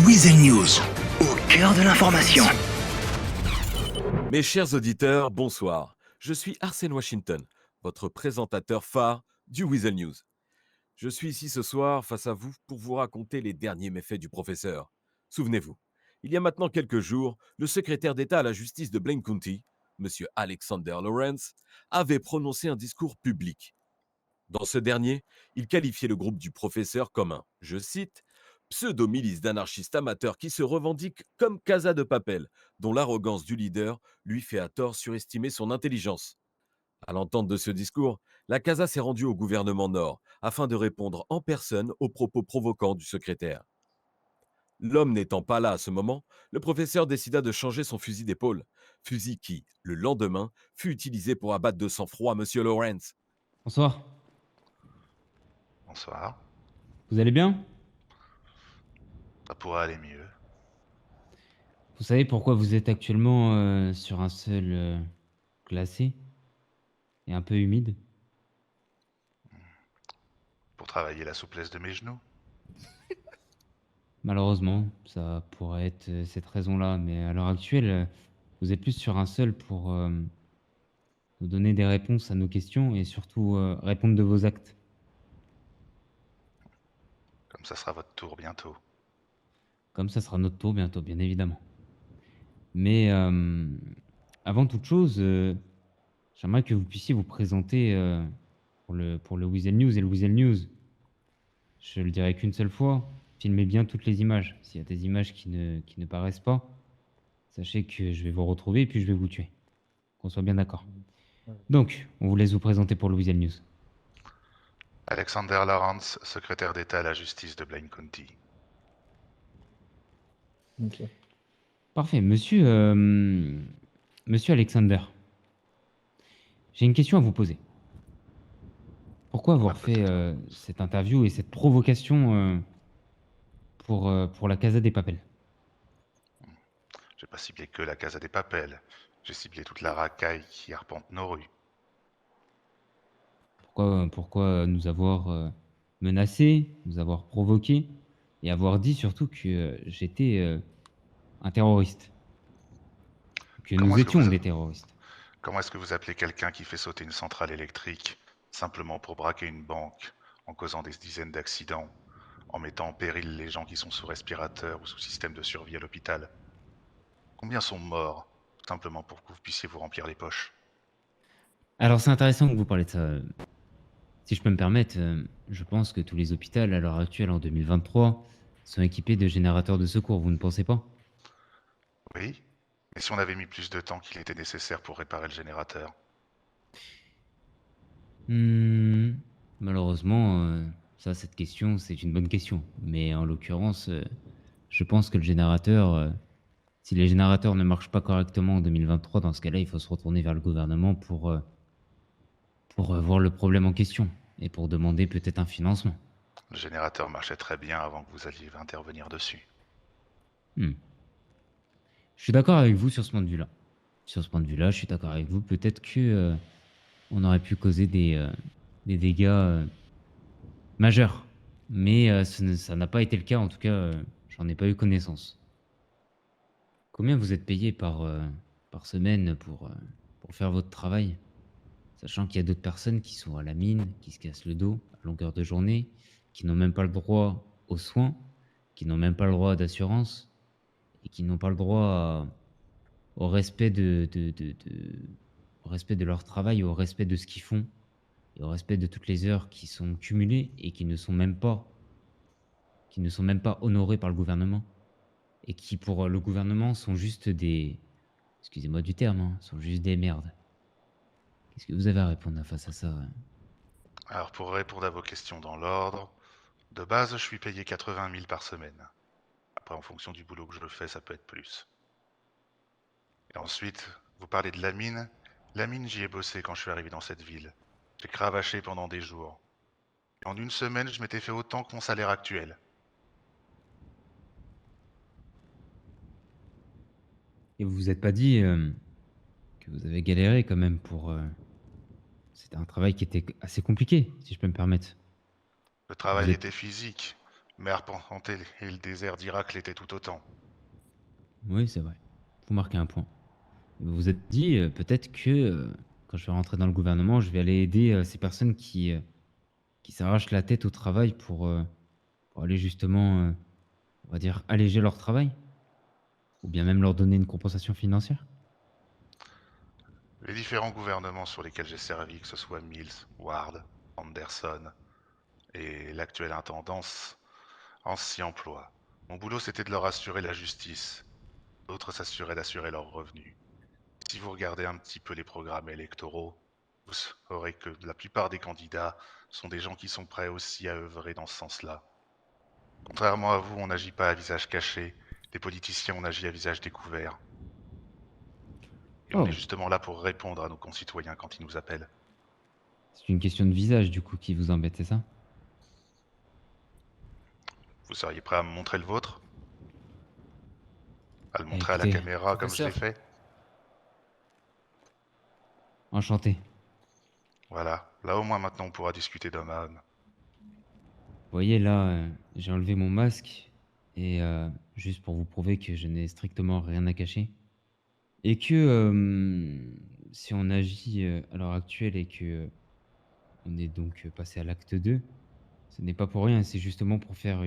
Weasel News, au cœur de l'information. Mes chers auditeurs, bonsoir. Je suis Arsène Washington, votre présentateur phare du Weasel News. Je suis ici ce soir face à vous pour vous raconter les derniers méfaits du professeur. Souvenez-vous, il y a maintenant quelques jours, le secrétaire d'État à la justice de Blaine County, M. Alexander Lawrence, avait prononcé un discours public. Dans ce dernier, il qualifiait le groupe du professeur comme un, je cite, pseudo-milice d'anarchistes amateurs qui se revendiquent comme Casa de Papel, dont l'arrogance du leader lui fait à tort surestimer son intelligence. À l'entente de ce discours, la Casa s'est rendue au gouvernement Nord afin de répondre en personne aux propos provoquants du secrétaire. L'homme n'étant pas là à ce moment, le professeur décida de changer son fusil d'épaule, fusil qui, le lendemain, fut utilisé pour abattre de sang-froid M. Lawrence. Bonsoir, Bonsoir. vous allez bien? Ça pourrait aller mieux. Vous savez pourquoi vous êtes actuellement sur un sol glacé et un peu humide? Pour travailler la souplesse de mes genoux. Malheureusement, ça pourrait être cette raison-là, mais à l'heure actuelle, vous êtes plus sur un sol pour nous donner des réponses à nos questions et surtout répondre de vos actes. Comme ça sera votre tour bientôt. Comme ça sera notre tour bientôt, bien évidemment. Mais avant toute chose, j'aimerais que vous puissiez vous présenter pour le Weasel News et le Weasel News. Je le dirai qu'une seule fois, filmez bien toutes les images. S'il y a des images qui ne paraissent pas, sachez que je vais vous retrouver et puis je vais vous tuer. Qu'on soit bien d'accord. Donc, on vous laisse vous présenter pour le Weasel News. Alexander Lawrence, secrétaire d'État à la justice de Blaine County. Parfait. Monsieur Alexander, j'ai une question à vous poser. Pourquoi avoir fait peut-être. cette interview et cette provocation pour la Casa des Papel? J'ai pas ciblé que la Casa des Papel. J'ai ciblé toute la racaille qui arpente nos rues. Pourquoi nous avoir menacés, nous avoir provoqués et avoir dit surtout que j'étais un terroriste, que Comment nous est-ce que étions vous, des terroristes. comment est-ce que vous appelez quelqu'un qui fait sauter une centrale électrique simplement pour braquer une banque en causant des dizaines d'accidents, en mettant en péril les gens qui sont sous respirateur ou sous système de survie à l'hôpital? Combien sont morts simplement pour que vous puissiez vous remplir les poches? Alors c'est intéressant que vous parlez de ça. Si je peux me permettre, je pense que tous les hôpitaux à l'heure actuelle en 2023 sont équipés de générateurs de secours, vous ne pensez pas? Oui, mais si on avait mis plus de temps qu'il était nécessaire pour réparer le générateur? Hmm, malheureusement, ça, cette question, c'est une bonne question. Mais en l'occurrence, je pense que le générateur, si les générateurs ne marchent pas correctement en 2023, dans ce cas-là, il faut se retourner vers le gouvernement pour voir le problème en question et pour demander peut-être un financement. Le générateur marchait très bien avant que vous alliez intervenir dessus. Hmm. Je suis d'accord avec vous sur ce point de vue-là. Sur ce point de vue-là, je suis d'accord avec vous. Peut-être que on aurait pu causer des dégâts majeurs. Mais ça n'a pas été le cas. En tout cas, j'en ai pas eu connaissance. Combien vous êtes payé par semaine pour faire votre travail? Sachant qu'il y a d'autres personnes qui sont à la mine, qui se cassent le dos à longueur de journée, qui n'ont même pas le droit aux soins, qui n'ont même pas le droit d'assurance et qui n'ont pas le droit au respect au respect de leur travail, au respect de ce qu'ils font et au respect de toutes les heures qui sont cumulées et qui ne sont même pas honorées par le gouvernement et qui pour le gouvernement sont juste des, excusez-moi du terme, hein, sont juste des merdes. Qu'est-ce que vous avez à répondre face à ça? Alors pour répondre à vos questions dans l'ordre, de base je suis payé 80 000 par semaine. Après en fonction du boulot que je fais ça peut être plus. Et ensuite, vous parlez de la mine. La mine j'y ai bossé quand je suis arrivé dans cette ville. J'ai cravaché pendant des jours. Et en une semaine je m'étais fait autant que mon salaire actuel. Et vous vous êtes pas dit que vous avez galéré quand même pour... C'était un travail qui était assez compliqué, si je peux me permettre. Le Vous travail êtes... était physique. Mais arpenter et le désert d'Irak l'étaient tout autant. Oui, c'est vrai. Vous marquez un point. Vous vous êtes dit, peut-être que quand je vais rentrer dans le gouvernement, je vais aller aider ces personnes qui s'arrachent la tête au travail pour aller justement, on va dire, alléger leur travail, ou bien même leur donner une compensation financière. Les différents gouvernements sur lesquels j'ai servi, que ce soit Mills, Ward, Anderson et l'actuelle intendance, en s'y emploient. Mon boulot, c'était de leur assurer la justice. D'autres s'assuraient d'assurer leurs revenus. Si vous regardez un petit peu les programmes électoraux, vous saurez que la plupart des candidats sont des gens qui sont prêts aussi à œuvrer dans ce sens-là. Contrairement à vous, on n'agit pas à visage caché. Les politiciens, on agit à visage découvert. Et on est Oh, justement là pour répondre à nos concitoyens quand ils nous appellent. c'est une question de visage du coup qui vous embête, c'est ça? Vous seriez prêt à me montrer le vôtre? À le Eh, montrer à la écoutez, caméra comme je l'ai Professeur, fait? enchanté. Voilà, là au moins maintenant on pourra discuter d'homme à homme. Vous voyez là, j'ai enlevé mon masque et juste pour vous prouver que je n'ai strictement rien à cacher. Et que si on agit à l'heure actuelle et que on est donc passé à l'acte 2, ce n'est pas pour rien, c'est justement pour faire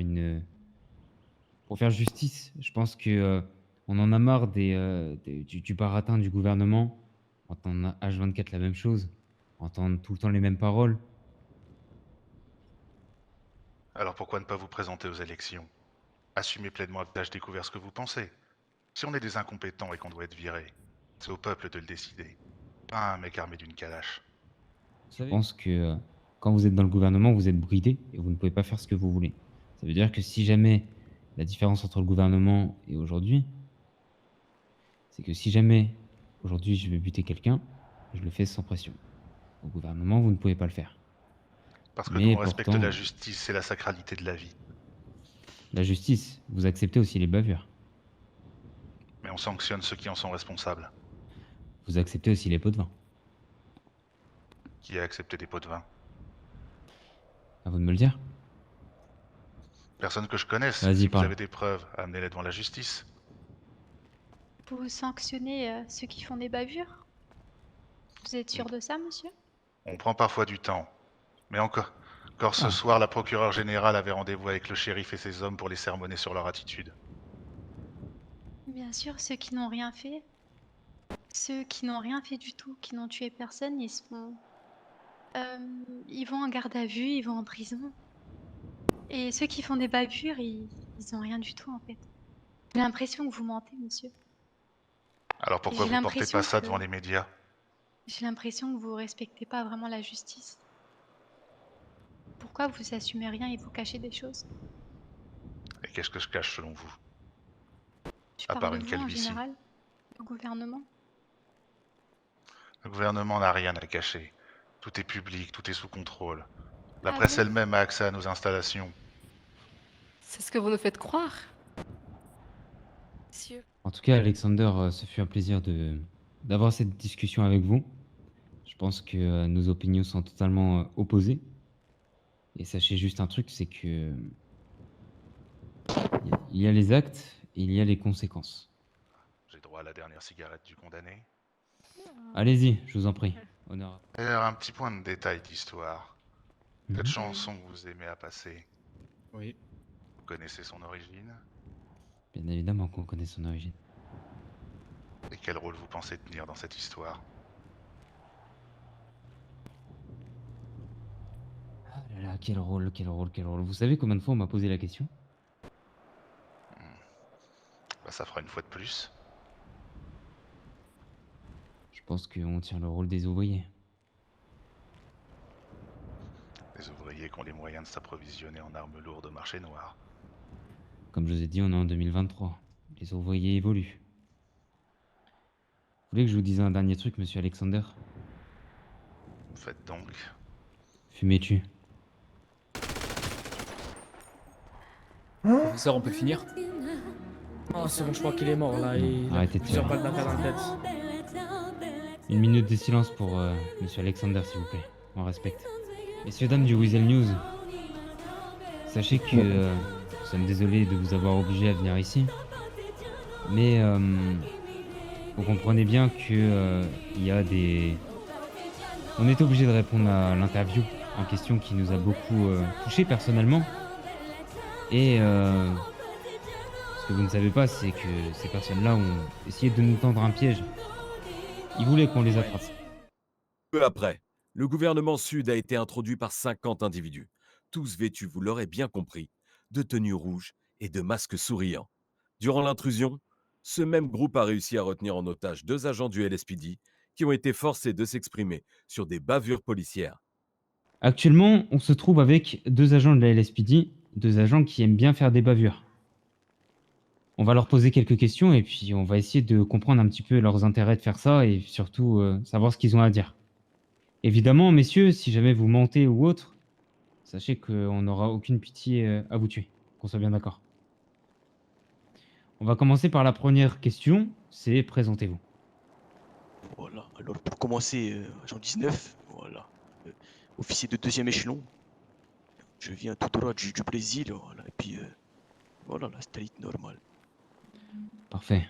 justice. Je pense que on en a marre du baratin du gouvernement, entendre H24 la même chose, entendre tout le temps les mêmes paroles. Alors pourquoi ne pas vous présenter aux élections? Assumez pleinement à visage découvert ce que vous pensez. Si on est des incompétents et qu'on doit être viré, c'est au peuple de le décider. Pas un mec armé d'une calache. Je pense que quand vous êtes dans le gouvernement, vous êtes bridé et vous ne pouvez pas faire ce que vous voulez. Ça veut dire que si jamais la différence entre le gouvernement et aujourd'hui, c'est que si jamais aujourd'hui je veux buter quelqu'un, je le fais sans pression. Au gouvernement, vous ne pouvez pas le faire. Parce que nous Mais on respecte pourtant, la justice et la sacralité de la vie. la justice, vous acceptez aussi les bavures. Mais on sanctionne ceux qui en sont responsables. Vous acceptez aussi les pots de vin. Qui a accepté des pots de vin? À vous de me le dire. Personne que je connaisse. Vas-y, Si vous parle. avez des preuves, amenez-les devant la justice. Vous sanctionnez ceux qui font des bavures? Vous êtes sûr de ça, monsieur? On prend parfois du temps. Mais encore ce Ah. soir, la procureure générale avait rendez-vous avec le shérif et ses hommes pour les sermonner sur leur attitude. Bien sûr, ceux qui n'ont rien fait. Ceux qui n'ont rien fait du tout, qui n'ont tué personne, ils vont en garde à vue, ils vont en prison. Et ceux qui font des bavures, ils ont rien du tout en fait. J'ai l'impression que vous mentez, monsieur. Alors pourquoi J'ai vous portez l'impression pas ça que- devant les médias? J'ai l'impression que vous respectez pas vraiment la justice. Pourquoi vous assumez rien et vous cachez des choses? Et qu'est-ce que je cache selon vous? Je À parle part de une vous en calvitie. général, le gouvernement. Le gouvernement n'a rien à cacher. Tout est public, tout est sous contrôle. La Ah presse bon? elle-même a accès à nos installations. c'est ce que vous nous faites croire. Monsieur. En tout cas, Alexander, ce fut un plaisir d'avoir cette discussion avec vous. Je pense que nos opinions sont totalement opposées. Et sachez juste un truc, c'est que il y a les actes et il y a les conséquences. J'ai droit à la dernière cigarette du condamné. Allez-y, je vous en prie. Honneur. D'ailleurs, un petit point de détail d'histoire. Cette Mhm. chanson que vous aimez à passer, Oui. vous connaissez son origine? Bien évidemment qu'on connaît son origine. Et quel rôle vous pensez tenir dans cette histoire? Ah là là, quel rôle, quel rôle, quel rôle. Vous savez combien de fois on m'a posé la question? Bah, ça fera une fois de plus. Je pense qu'on tient le rôle des ouvriers. Les ouvriers qui ont les moyens de s'approvisionner en armes lourdes au marché noir. Comme je vous ai dit, on est en 2023. Les ouvriers évoluent. Vous voulez que je vous dise un dernier truc, monsieur Alexander? Faites donc. Fumez-tu. Professeur, on peut le finir? Ah, c'est bon, je crois qu'il est mort là. Il a Arrêtez de plusieurs tirer. balles d'AK dans la tête. Une minute de silence pour monsieur Alexander, s'il vous plaît. On respecte. Messieurs, dames du Weasel News, sachez que Nous sommes désolés de vous avoir obligé à venir ici. Mais vous comprenez bien que il y a des... On est obligé de répondre à l'interview en question qui nous a beaucoup touché personnellement. Et ce que vous ne savez pas, c'est que ces personnes-là ont essayé de nous tendre un piège. Ils voulaient qu'on les attrape. Peu après, le gouvernement sud a été introduit par 50 individus, tous vêtus, vous l'aurez bien compris, de tenues rouges et de masques souriants. Durant l'intrusion, ce même groupe a réussi à retenir en otage 2 agents du LSPD qui ont été forcés de s'exprimer sur des bavures policières. Actuellement, on se trouve avec 2 agents de la LSPD, 2 agents qui aiment bien faire des bavures. On va leur poser quelques questions et puis on va essayer de comprendre un petit peu leurs intérêts de faire ça et surtout savoir ce qu'ils ont à dire. Évidemment, messieurs, si jamais vous mentez ou autre, sachez qu'on n'aura aucune pitié à vous tuer, qu'on soit bien d'accord. On va commencer par la première question, c'est présentez-vous. Voilà, alors pour commencer, agent 19, voilà, officier de 2e échelon. Je viens tout droit du Brésil, voilà, et puis voilà, la street normale. Parfait.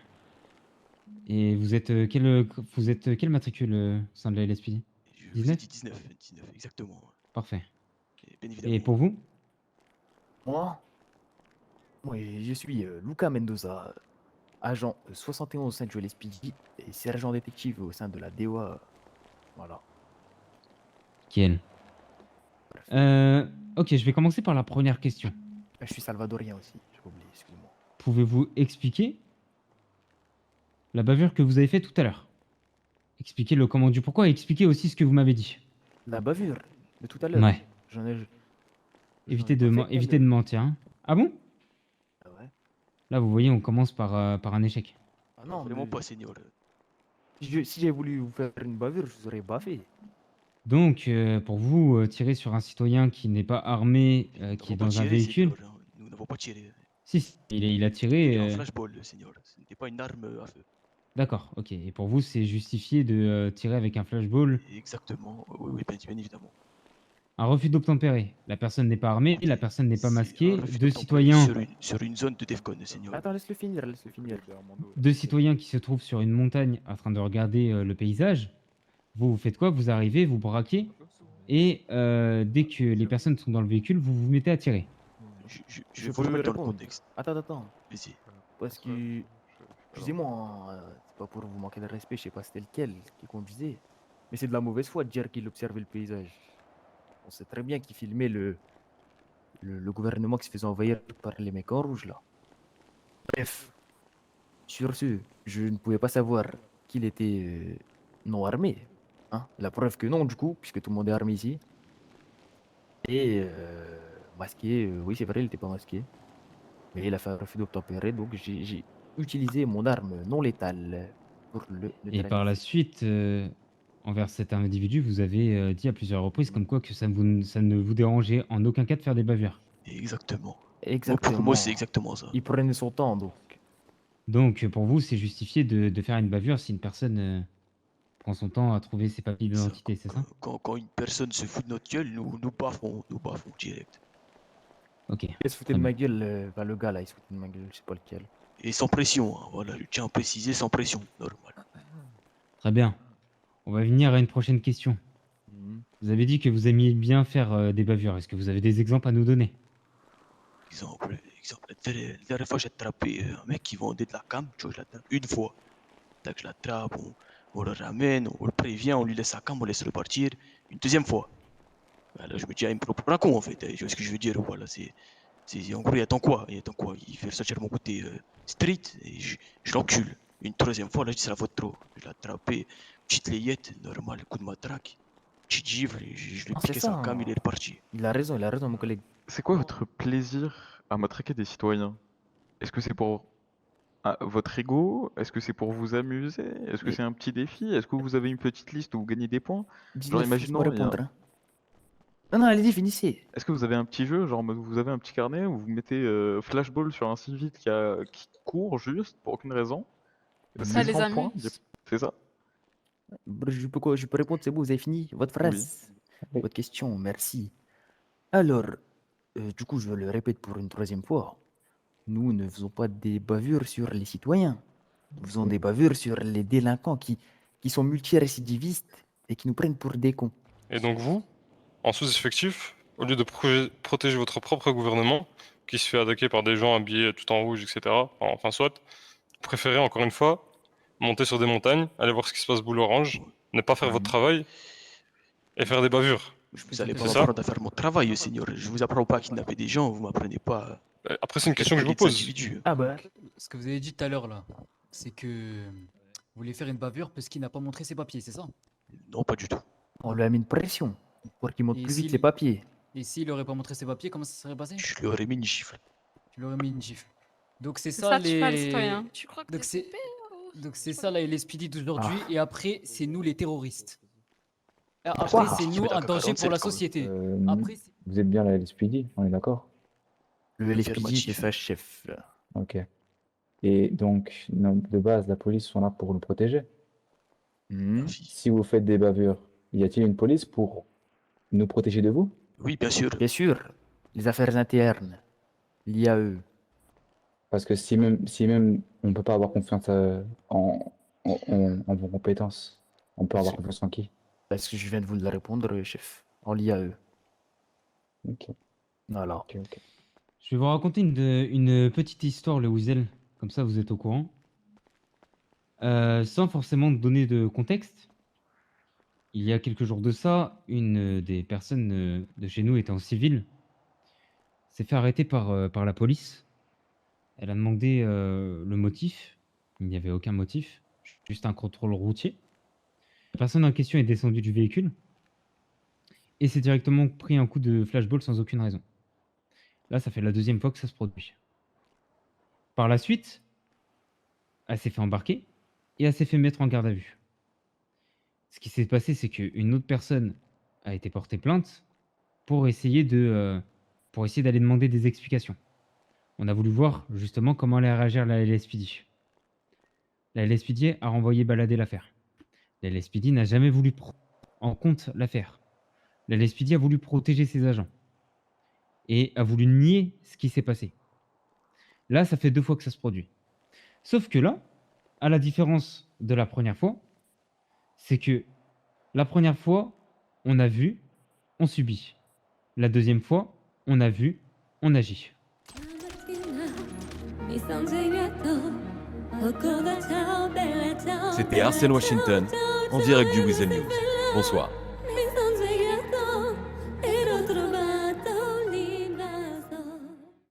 Et vous êtes quel matricule au sein de la LSPD? Je vous ai 19? dit 19, exactement. Parfait. Et bien évidemment. Et pour vous? Moi, oui, je suis Luca Mendoza, agent 71 au sein du LSPD et sergent détective au sein de la DOA. Voilà. Quel? Ok, je vais commencer par la première question. Je suis salvadorien aussi, j'ai oublié, excusez-moi. Pouvez-vous expliquer la bavure que vous avez fait tout à l'heure? Expliquez le comment du pourquoi et expliquez aussi ce que vous m'avez dit. La bavure de tout à l'heure. Ouais. J'en ai. Évitez de mentir. Hein. Ah bon? Ah ouais. Là, vous voyez, on commence par un échec. Ah non, Vraiment mais pas, seigneur. si j'ai voulu vous faire une bavure, je vous aurais baffé. Donc, pour vous, tirer sur un citoyen qui n'est pas armé, qui est dans un véhicule... Seigneur, hein. Nous n'avons pas tiré. Si, il a C'était tiré... un flashball, seigneur. Ce n'était pas une arme à feu. D'accord, ok. Et pour vous, c'est justifié de tirer avec un flashball? Exactement, oui, bien évidemment. Un refus d'obtempérer. La personne n'est pas armée, la personne n'est pas C'est masquée. un refus 2 d'obtempérer citoyens... sur une zone de Defcon, seigneur. Attends, laisse-le finir, laisse-le finir. 2 citoyens qui se trouvent sur une montagne en train de regarder le paysage. Vous faites quoi? Vous arrivez, vous braquez, et dès que les personnes sont dans le véhicule, vous vous mettez à tirer. Je vais vous remettre dans le contexte. Attends. Vas-y. Parce que, excusez-moi, hein, c'est pas pour vous manquer de respect, je sais pas c'était lequel qui conduisait, mais c'est de la mauvaise foi de dire qu'il observait le paysage. On sait très bien qu'il filmait le gouvernement qui se faisait envahir par les mecs en rouge là. Bref, sur ce, je ne pouvais pas savoir qu'il était non armé. Hein. La preuve que non du coup, puisque tout le monde est armé ici. Et masqué, oui c'est vrai, il n'était pas masqué. Mais il a fait un refus d'obtempérer, donc j'ai utilisé mon arme non létale pour le Et par la suite, envers cet individu, vous avez dit à plusieurs reprises comme quoi que ça ne vous dérangeait en aucun cas de faire des bavures. Exactement. Exactement. Pour moi, c'est exactement ça. Il prenait son temps, donc. Donc pour vous, c'est justifié de faire une bavure si une personne prend son temps à trouver ses papiers d'identité, c'est ça? Quand une personne se fout de notre gueule, nous baffons direct. Ok. Il se foutait de ma gueule, le gars là, il se foutait de ma gueule, je sais pas lequel. Et sans pression, hein, voilà, je tiens à préciser, sans pression, normal. Très bien. On va venir à une prochaine question. Vous avez dit que vous aimiez bien faire des bavures. Est-ce que vous avez des exemples à nous donner? Exemple, la dernière fois j'ai attrapé un mec qui vendait de la cam, tu vois, je l'attrape une fois. Tac, je l'attrape, on le ramène, on le prévient, on lui laisse sa cam, on laisse le partir. Une deuxième fois. Là, je me dis, il me prend pour un con en fait, tu vois ce que je veux dire, voilà, en gros, il attend quoi? Il fait ressortir mon côté street et je l'encule. Une troisième fois, là, je dis, c'est la faute trop. Je l'ai attrapé, petite layette, normal, coup de matraque, petite gifle, et je lui ai piqué sa cam, il est reparti. Il a raison, mon collègue. C'est quoi votre plaisir à matraquer des citoyens? Est-ce que c'est pour votre ego? Est-ce que c'est pour vous amuser? Est-ce que c'est un petit défi? Est-ce que vous avez une petite liste où vous gagnez des points? Genre, imaginons. Répondre, hein. Non, allez-y, finissez. Est-ce que vous avez un petit jeu, genre vous avez un petit carnet où vous mettez flashball sur un civil qui court juste pour aucune raison? Ça les 100 amuse. points, c'est ça? Je peux répondre, c'est bon, vous avez fini votre phrase. Votre question, merci. Alors, du coup, je le répète pour une troisième fois. Nous ne faisons pas des bavures sur les citoyens. Nous faisons des bavures sur les délinquants qui sont multirécidivistes et qui nous prennent pour des cons. Et donc vous, en sous-effectif, au lieu de protéger votre propre gouvernement, qui se fait attaquer par des gens habillés tout en rouge, etc., enfin soit, vous préférez encore une fois monter sur des montagnes, aller voir ce qui se passe boule orange, ne pas faire votre travail et faire des bavures. Vous allez pas C'est ça? m'apprendre à faire mon travail, Seigneur. Je vous apprends pas à kidnapper des gens, vous m'apprenez pas Après, c'est une question que je vous des pose. individus. Ah bah, Ce que vous avez dit tout à l'heure là, c'est que vous voulez faire une bavure parce qu'il n'a pas montré ses papiers, c'est ça? Non, pas du tout. on lui a mis une pression pour qu'il monte Et plus vite s'il- ses papiers. Et s'il aurait pas montré ses papiers, comment ça serait passé? Je lui aurais mis une gifle. Tu lui aurais mis une gifle. Donc c'est C'est ça ça, tu fais, le les. citoyen. Tu crois que Donc t'es c'est stupide ou- donc c'est ça là les speedy d'aujourd'hui Ah. et après c'est nous les terroristes. Et après Quoi c'est Tu nous mets un la danger pour 47 la quand même. société. Après c'est- Vous êtes bien la LSPD, on est d'accord? Le LSPD, c'est Affirmatif. sa chef. Ok. Et donc, de base, la police sont là pour nous protéger. Hmm. Si vous faites des bavures, y a-t-il une police pour nous protéger de vous? Oui, bien sûr. Bien sûr, les affaires internes, l'IAE. Parce que si même on peut pas avoir confiance en vos compétences, on peut avoir confiance en qui? Parce que je viens de vous le répondre, chef. En l'IAE. Ok, Voilà. ok, ok. Je vais vous raconter une petite histoire, le Weasel, comme ça vous êtes au courant. Sans forcément donner de contexte. Il y a quelques jours de ça, une des personnes de chez nous étant en civil s'est fait arrêter par la police. Elle a demandé le motif. Il n'y avait aucun motif, juste un contrôle routier. La personne en question est descendue du véhicule et s'est directement pris un coup de flashball sans aucune raison. Là, ça fait la deuxième fois que ça se produit. Par la suite, elle s'est fait embarquer et elle s'est fait mettre en garde à vue. Ce qui s'est passé, c'est qu'une autre personne a été portée plainte pour essayer d'aller demander des explications. On a voulu voir justement comment allait réagir la LSPD. La LSPD a renvoyé balader l'affaire. La LSPD n'a jamais voulu prendre en compte l'affaire. La LSPD a voulu protéger ses agents et a voulu nier ce qui s'est passé. Là, ça fait 2 fois que ça se produit. Sauf que là, à la différence de la première fois, c'est que la première fois, on a vu, on subit. La deuxième fois, on a vu, on agit. C'était Arsène Washington, en direct du Weasel News. Bonsoir.